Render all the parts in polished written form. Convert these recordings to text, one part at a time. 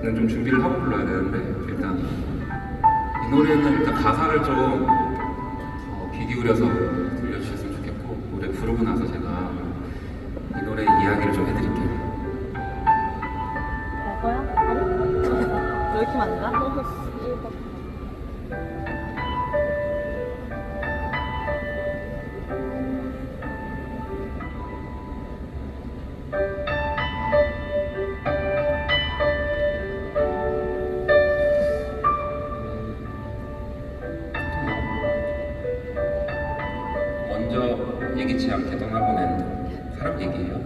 좀 준비를 하고 불러야 되는데, 일단 이 노래는 일단 가사를 좀 귀 기울여서 들려주셨으면 좋겠고, 노래 부르고 나서 제가 이 노래 이야기를 좀 해드릴게요. 될 거야? 아니? 왜 이렇게 많나? 먼저 예기치 않게 떠나보낸 사람 얘기예요.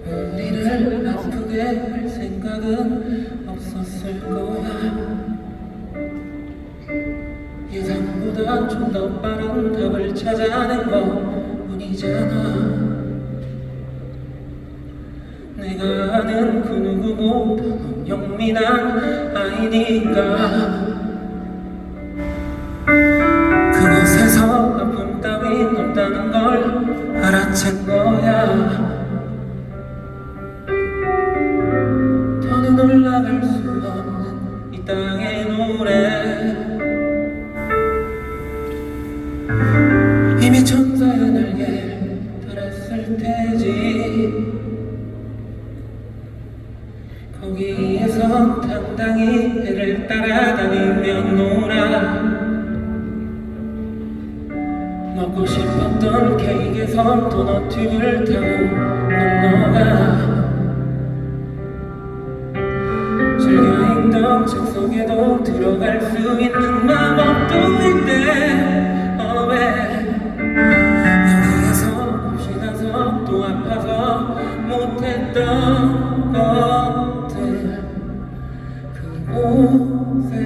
우리를 아프게 할 생각은 없었을 거야. 예상보다 좀 더 빠른 답을 찾아낸 것 뿐이잖아. 내가 아는 그 누구보다는 영민한 아이니까. 그곳에서 아픔 따윈 없다는 걸 알아챈 거야. 더는 올라갈 수 없는 이 땅의 노래, 이미 천사의 날개 달았을 테지. 거기에서 당당히 해를 따라다니며 놀아. 먹고 싶었던 케이크에서 도넛팁을 타고 건너가. 즐겨 읽던 책 속에도 들어갈 수 있는 마법도 있대. 왜 여기에서 혹시나서 또 아파서 못했던 것들, 그곳에서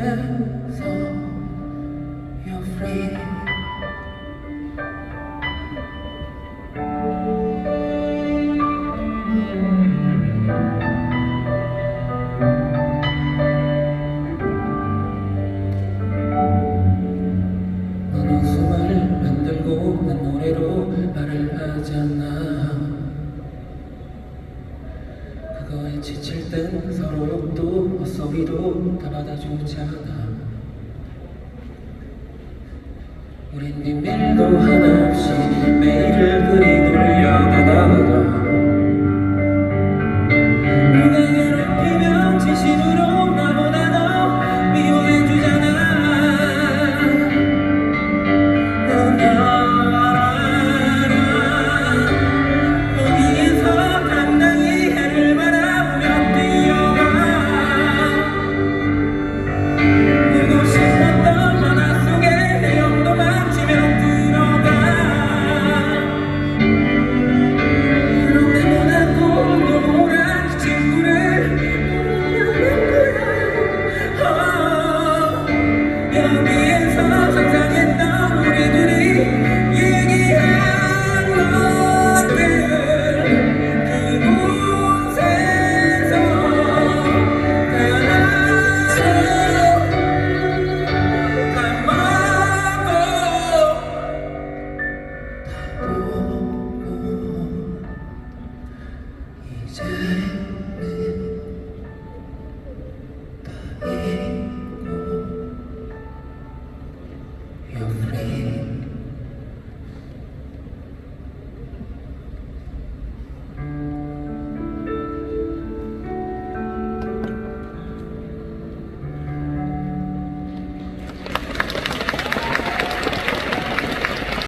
You're free. 너는 숨을 만들고 난 노래로 말을 하잖아. 그거에 지칠 땐 서로 욕도 헛소리도 다 받아주잖아. 우린 비밀도 하나 없이 매일을 그리 놀려.